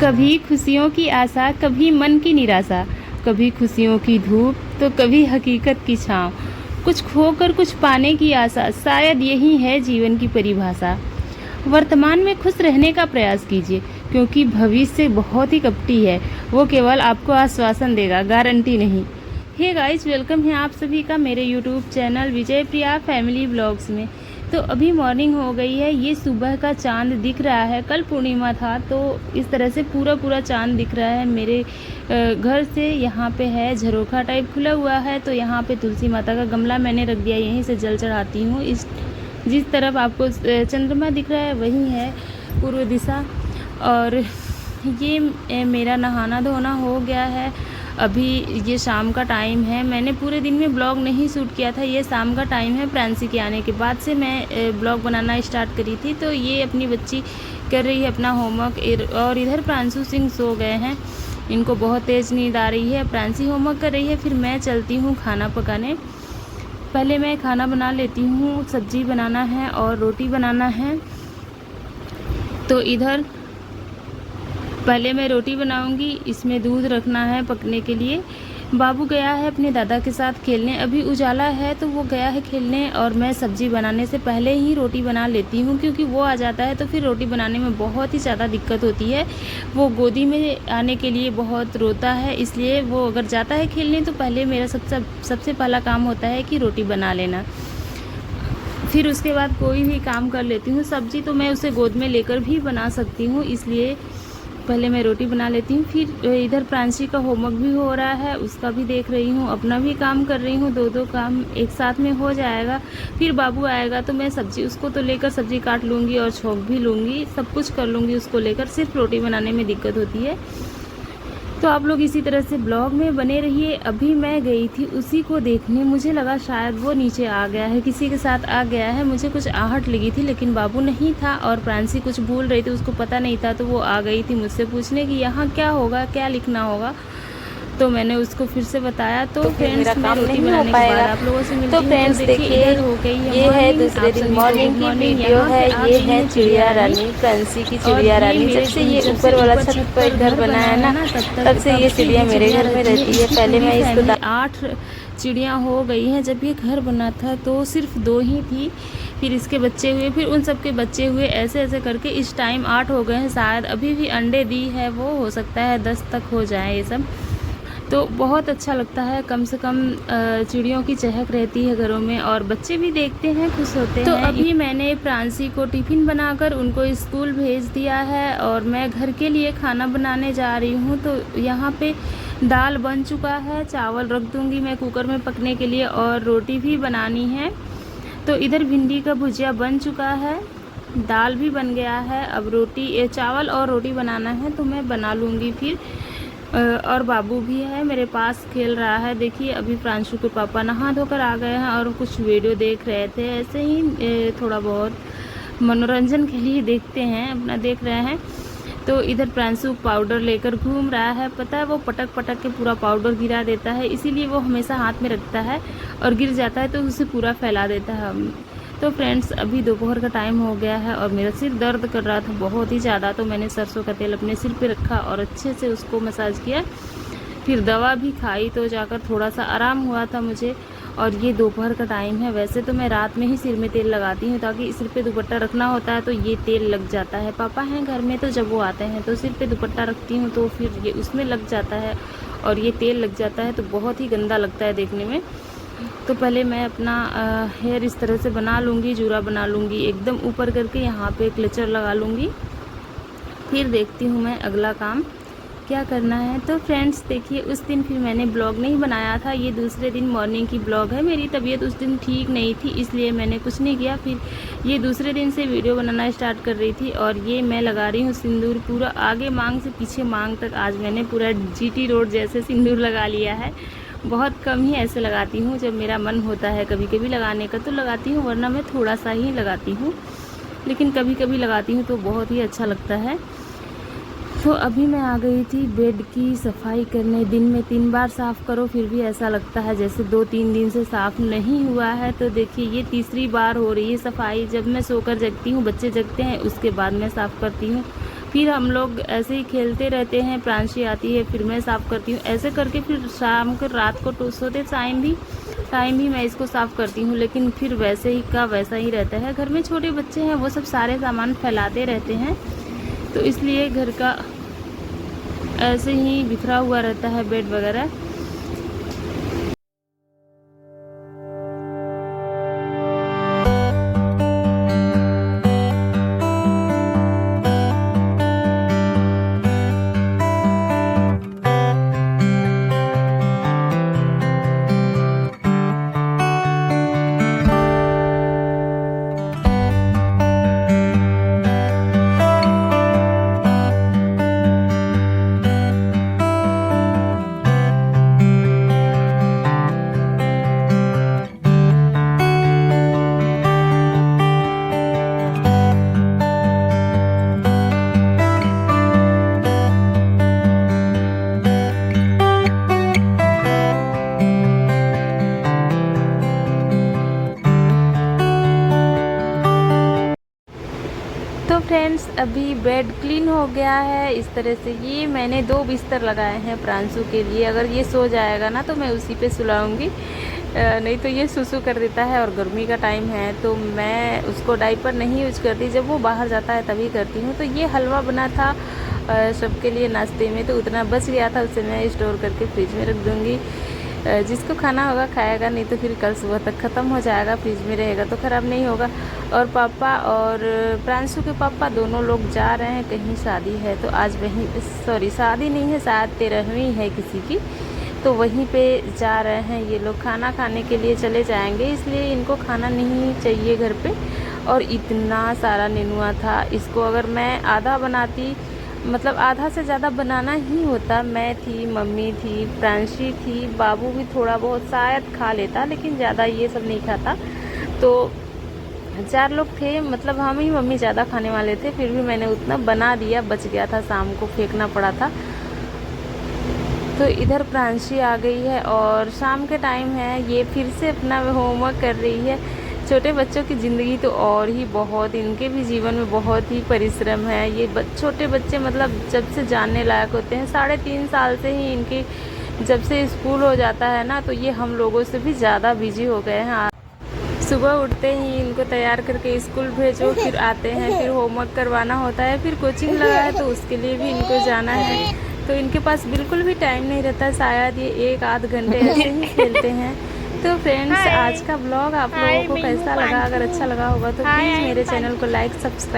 कभी खुशियों की आशा, कभी मन की निराशा, कभी खुशियों की धूप तो कभी हकीकत की छाँव। कुछ खोकर कुछ पाने की आशा, शायद यही है जीवन की परिभाषा। वर्तमान में खुश रहने का प्रयास कीजिए, क्योंकि भविष्य बहुत ही कपटी है। वो केवल आपको आश्वासन देगा, गारंटी नहीं। हे गाइस, वेलकम है आप सभी का मेरे यूट्यूब चैनल विजय प्रिया फैमिली ब्लॉग्स में। तो अभी मॉर्निंग हो गई है, ये सुबह का चांद दिख रहा है। कल पूर्णिमा था तो इस तरह से पूरा चांद दिख रहा है। मेरे घर से यहाँ पे है झरोखा टाइप खुला हुआ है, तो यहाँ पे तुलसी माता का गमला मैंने रख दिया, यहीं से जल चढ़ाती हूँ। इस जिस तरफ आपको चंद्रमा दिख रहा है वही है पूर्व दिशा। और ये मेरा नहाना धोना हो गया है। अभी ये शाम का टाइम है। मैंने पूरे दिन में ब्लॉग नहीं शूट किया था, ये शाम का टाइम है। प्रांशी के आने के बाद से मैं ब्लॉग बनाना स्टार्ट करी थी। तो ये अपनी बच्ची कर रही है अपना होमवर्क, और इधर प्रांशु सिंह सो गए हैं। इनको बहुत तेज़ नींद आ रही है। प्रांशी होमवर्क कर रही है, फिर मैं चलती हूँ खाना पकाने। पहले मैं खाना बना लेती हूँ, सब्जी बनाना है और रोटी बनाना है। तो इधर पहले मैं रोटी बनाऊंगी, इसमें दूध रखना है पकने के लिए। बाबू गया है अपने दादा के साथ खेलने, अभी उजाला है तो वो गया है खेलने। और मैं सब्ज़ी बनाने से पहले ही रोटी बना लेती हूँ, क्योंकि वो आ जाता है तो फिर रोटी बनाने में बहुत ही ज़्यादा दिक्कत होती है। वो गोदी में आने के लिए बहुत रोता है, इसलिए वो अगर जाता है खेलने तो पहले मेरा सबसे पहला काम होता है कि रोटी बना लेना। फिर उसके बाद कोई भी काम कर लेती हूँ। सब्ज़ी तो मैं उसे गोद में लेकर भी बना सकती हूँ, इसलिए पहले मैं रोटी बना लेती हूँ। फिर इधर प्रांशी का होमवर्क भी हो रहा है, उसका भी देख रही हूँ, अपना भी काम कर रही हूँ। दो काम एक साथ में हो जाएगा। फिर बाबू आएगा तो मैं सब्ज़ी उसको तो लेकर सब्ज़ी काट लूँगी और छोंक भी लूँगी, सब कुछ कर लूँगी उसको लेकर। सिर्फ रोटी बनाने में दिक्कत होती है। तो आप लोग इसी तरह से ब्लॉग में बने रहिए। अभी मैं गई थी उसी को देखने, मुझे लगा शायद वो नीचे आ गया है, किसी के साथ आ गया है। मुझे कुछ आहट लगी थी, लेकिन बाबू नहीं था और प्रांशी कुछ भूल रही थी, उसको पता नहीं था। तो वो आ गई थी मुझसे पूछने कि यहाँ क्या होगा, क्या लिखना होगा। तो मैंने उसको फिर से बताया। तो फ्रेंड्स, मैं रोटी बनाने के बाद आप लोगों से मिलती हूँ। तो फ्रेंड्स देखिए, हो गई ये है दूसरे दिन मॉर्निंग की वीडियो है। ये है चिड़िया रानी, प्रांशी की चिड़िया रानी। जब से ये ऊपर वाला छत पर घर बनाया ना, तब से ये चिड़िया मेरे घर में रहती है। पहले मैं इसको 8 चिड़ियाँ हो गई हैं। जब ये घर बना था तो सिर्फ 2 ही थी, फिर इसके बच्चे हुए, फिर उन सब के बच्चे हुए, ऐसे ऐसे करके इस टाइम 8 हो गए हैं। शायद अभी भी अंडे दी है, वो हो सकता है 10 तक हो जाए ये सब। तो बहुत अच्छा लगता है, कम से कम चिड़ियों की चहक रहती है घरों में, और बच्चे भी देखते हैं, खुश होते हैं। तो अभी मैंने प्रांशी को टिफ़िन बनाकर उनको स्कूल भेज दिया है, और मैं घर के लिए खाना बनाने जा रही हूँ। तो यहाँ पे दाल बन चुका है, चावल रख दूँगी मैं कुकर में पकने के लिए, और रोटी भी बनानी है। तो इधर भिंडी का भुजिया बन चुका है, दाल भी बन गया है। अब चावल और रोटी बनाना है, तो मैं बना लूँगी फिर। और बाबू भी है मेरे पास, खेल रहा है। देखिए, अभी प्रांशु के पापा नहा धोकर आ गए हैं और कुछ वीडियो देख रहे थे, ऐसे ही थोड़ा बहुत मनोरंजन के लिए देखते हैं, अपना देख रहे हैं। तो इधर प्रांशु पाउडर लेकर घूम रहा है। पता है, वो पटक पटक के पूरा पाउडर गिरा देता है, इसीलिए वो हमेशा हाथ में रखता है, और गिर जाता है तो उसे पूरा फैला देता है। तो फ्रेंड्स, अभी दोपहर का टाइम हो गया है और मेरा सिर दर्द कर रहा था बहुत ही ज़्यादा। तो मैंने सरसों का तेल अपने सिर पे रखा और अच्छे से उसको मसाज किया, फिर दवा भी खाई, तो जाकर थोड़ा सा आराम हुआ था मुझे। और ये दोपहर का टाइम है। वैसे तो मैं रात में ही सिर में तेल लगाती हूँ, ताकि सिर पे दुपट्टा रखना होता है तो ये तेल लग जाता है। पापा हैं घर में, तो जब वो आते हैं तो सिर पे दुपट्टा रखती हूँ, तो फिर ये उसमें लग जाता है और ये तेल लग जाता है, तो बहुत ही गंदा लगता है देखने में। तो पहले मैं अपना हेयर इस तरह से बना लूँगी, जूड़ा बना लूँगी एकदम ऊपर करके, यहाँ पे क्लचर लगा लूँगी। फिर देखती हूँ मैं अगला काम क्या करना है। तो फ्रेंड्स देखिए, उस दिन फिर मैंने ब्लॉग नहीं बनाया था, ये दूसरे दिन मॉर्निंग की ब्लॉग है। मेरी तबीयत उस दिन ठीक नहीं थी, इसलिए मैंने कुछ नहीं किया। फिर ये दूसरे दिन से वीडियो बनाना स्टार्ट कर रही थी, और ये मैं लगा रही हूँ सिंदूर पूरा आगे मांग से पीछे मांग तक। आज मैंने पूरा GT रोड जैसे सिंदूर लगा लिया है। बहुत कम ही ऐसे लगाती हूँ, जब मेरा मन होता है कभी कभी लगाने का तो लगाती हूँ, वरना मैं थोड़ा सा ही लगाती हूँ, लेकिन कभी कभी लगाती हूँ तो बहुत ही अच्छा लगता है। तो अभी मैं आ गई थी बेड की सफाई करने। दिन में 3 बार साफ़ करो, फिर भी ऐसा लगता है जैसे 2-3 दिन से साफ़ नहीं हुआ है। तो देखिए, ये तीसरी बार हो रही है सफाई। जब मैं सोकर जगती हूँ, बच्चे जगते हैं, उसके बाद मैं साफ़ करती हूँ। फिर हम लोग ऐसे ही खेलते रहते हैं, प्रांशी आती है फिर मैं साफ़ करती हूँ, ऐसे करके फिर शाम को रात को सोते टाइम भी मैं इसको साफ़ करती हूँ। लेकिन फिर वैसे ही का वैसा ही रहता है। घर में छोटे बच्चे हैं, वो सब सारे सामान फैलाते रहते हैं, तो इसलिए घर का ऐसे ही बिखरा हुआ रहता है बेड वगैरह। तो फ्रेंड्स अभी बेड क्लीन हो गया है इस तरह से। ये मैंने 2 बिस्तर लगाए हैं प्रांशु के लिए, अगर ये सो जाएगा ना तो मैं उसी पे सुलाऊंगी, नहीं तो ये सुसु कर देता है। और गर्मी का टाइम है तो मैं उसको डाइपर नहीं यूज करती, जब वो बाहर जाता है तभी करती हूँ। तो ये हलवा बना था सबके लिए नाश्ते में, तो उतना बच गया था, उसे मैं स्टोर करके फ्रिज में रख दूँगी। जिसको खाना होगा खाएगा, नहीं तो फिर कल सुबह तक ख़त्म हो जाएगा, फ्रिज में रहेगा तो ख़राब नहीं होगा। और पापा और प्रांशु के पापा दोनों लोग जा रहे हैं कहीं, शादी है तो आज वहीं, सॉरी शादी नहीं है, शायद 13वीं है किसी की, तो वहीं पे जा रहे हैं ये लोग। खाना खाने के लिए चले जाएंगे, इसलिए इनको खाना नहीं चाहिए घर पे। और इतना सारा नेनुआ था, इसको अगर मैं आधा बनाती, मतलब आधा से ज़्यादा बनाना ही होता। मैं थी, मम्मी थी, प्रांशी थी, बाबू भी थोड़ा बहुत शायद खा लेता, लेकिन ज़्यादा ये सब नहीं खाता। तो 4 लोग थे, मतलब हम ही मम्मी ज़्यादा खाने वाले थे, फिर भी मैंने उतना बना दिया, बच गया था, शाम को फेंकना पड़ा था। तो इधर प्रांशी आ गई है और शाम के टाइम है, ये फिर से अपना होमवर्क कर रही है। छोटे बच्चों की ज़िंदगी तो और ही बहुत, इनके भी जीवन में बहुत ही परिश्रम है। ये छोटे बच्चे मतलब जब से जानने लायक होते हैं, 3.5 साल से ही इनकी जब से स्कूल हो जाता है ना, तो ये हम लोगों से भी ज़्यादा बिजी हो गए हैं। सुबह उठते ही इनको तैयार करके स्कूल भेजो, फिर आते हैं, फिर होमवर्क करवाना होता है, फिर कोचिंग लगा है तो उसके लिए भी इनको जाना है। तो इनके पास बिल्कुल भी टाइम नहीं रहता, शायद ये 1-8 घंटे ऐसे ही खेलते हैं। तो फ्रेंड्स आज का ब्लॉग आप लोगों को कैसा लगा? अगर अच्छा लगा होगा तो प्लीज़ मेरे चैनल को लाइक, सब्सक्राइब